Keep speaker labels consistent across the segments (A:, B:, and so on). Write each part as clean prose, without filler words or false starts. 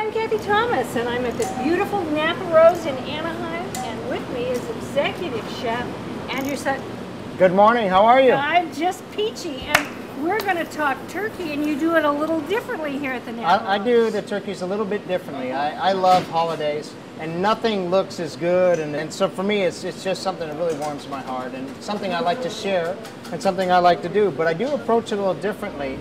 A: I'm Kathy Thomas, and I'm at the beautiful Napa Rose in Anaheim, and with me is Executive Chef Andrew Sutton.
B: Good morning, how are you?
A: I'm just peachy, and we're going to talk turkey, and you do it a little differently here at the Napa Rose.
B: I do the turkeys a little bit differently. I love holidays, and nothing looks as good, and so for me it's just something that really warms my heart, and something I like to share, and something I like to do, but I do approach it a little differently.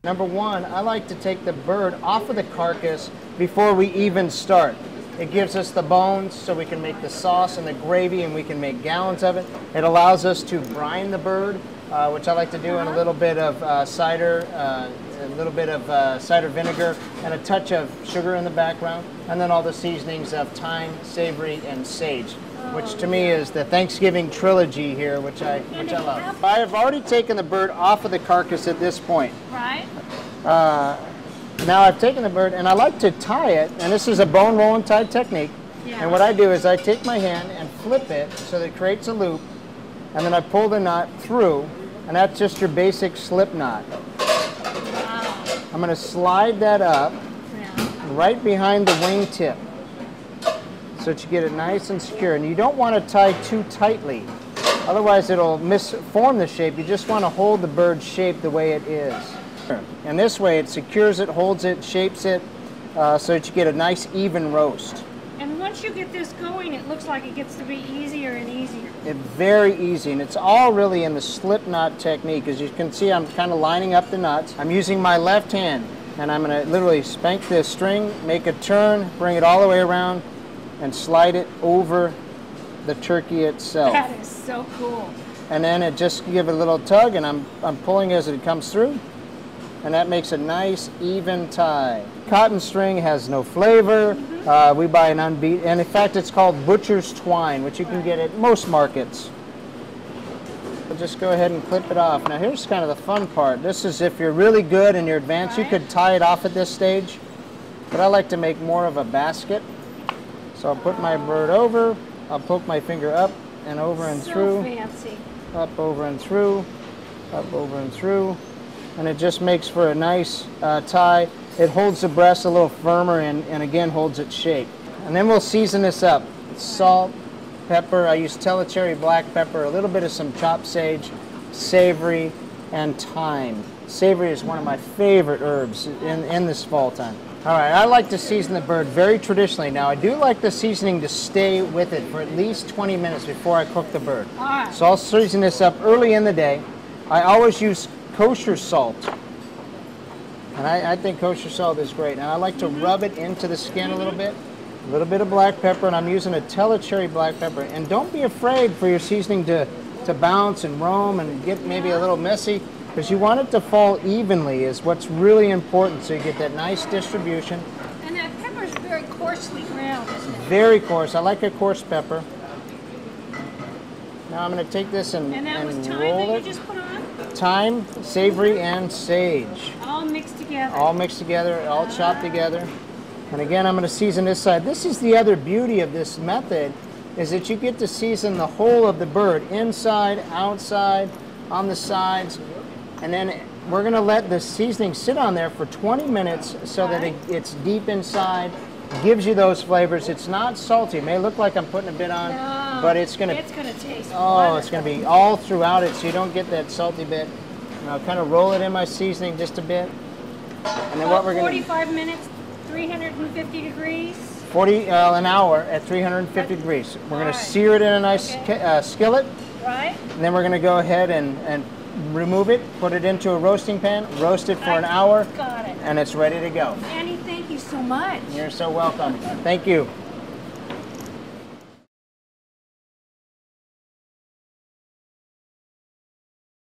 B: Number one, I like to take the bird off of the carcass before we even start. It gives us the bones so we can make the sauce and the gravy, and we can make gallons of it. It allows us to brine the bird, which I like to do in a little bit of cider vinegar, and a touch of sugar in the background, and then all the seasonings of thyme, savory, and sage, which to me is the Thanksgiving trilogy here, which I love. I have already taken the bird off of the carcass at this point.
A: Right.
B: Now I've taken the bird, and I like to tie it, and this is a bone roll and tie technique.
A: Yeah.
B: And what I do is I take my hand and flip it so that it creates a loop, and then I pull the knot through, and that's just your basic slip knot.
A: Wow.
B: I'm going to slide that up right behind the wingtip so that you get it nice and secure. And you don't want to tie too tightly, otherwise it'll misform the shape. You just want to hold the bird's shape the way it is. And this way it secures it, holds it, shapes it, so that you get a nice even roast.
A: And once you get this going, it looks like it gets to be easier and easier.
B: It's very easy, and it's all really in the slip knot technique. As you can see, I'm kind of lining up the knots. I'm using my left hand, and I'm going to literally spank this string, make a turn, bring it all the way around, and slide it over the turkey itself.
A: That is so cool.
B: And then it just give it a little tug, and I'm pulling as it comes through, and that makes a nice even tie. Cotton string has no flavor. We buy an unbeaten, and in fact it's called butcher's twine, which you can get at most markets. We'll just go ahead and clip it off. Now here's kind of the fun part. This is if you're really good and you're advanced, you could tie it off at this stage, but I like to make more of a basket. So I'll put my bird over, I'll poke my finger up and over and through.
A: Fancy.
B: Up, over and through, up, over and through. And it just makes for a nice tie. It holds the breast a little firmer and again holds its shape. And then we'll season this up. Salt, pepper, I use Telecheri black pepper, a little bit of some chopped sage, savory, and thyme. Savory is one of my favorite herbs in this fall time. All right, I like to season the bird very traditionally. Now, I do like the seasoning to stay with it for at least 20 minutes before I cook the bird.
A: All right.
B: So I'll season this up early in the day. I always use kosher salt. And I think kosher salt is great. And I like to rub it into the skin a little bit of black pepper, and I'm using a Telecheri black pepper. And don't be afraid for your seasoning to bounce and roam and get maybe a little messy, because you want it to fall evenly is what's really important, so you get that nice distribution.
A: And that pepper is very coarsely ground, isn't it?
B: Very coarse. I like a coarse pepper. Now I'm going to take this and
A: that was thyme
B: roll
A: that
B: it.
A: you just put on?
B: Thyme, savory, and sage.
A: All mixed together.
B: All mixed together, all chopped together. And again, I'm going to season this side. This is the other beauty of this method, is that you get to season the whole of the bird, inside, outside, on the sides. And then we're going to let the seasoning sit on there for 20 minutes so that it's deep inside, gives you those flavors. It's not salty. It may look like I'm putting a bit on, but it's going to
A: taste
B: wonderful. It's going to be all throughout it, so you don't get that salty bit. And I'll kind of roll it in my seasoning just a bit. And then what we're going to
A: 45 minutes, 350 degrees.
B: An hour at 350 degrees. We're going to sear it in a nice skillet.
A: Right.
B: And then we're going to go ahead and remove it, put it into a roasting pan, roast it for an hour,
A: got it.
B: And it's ready to go.
A: Annie, thank you so much.
B: You're so welcome. Thank you.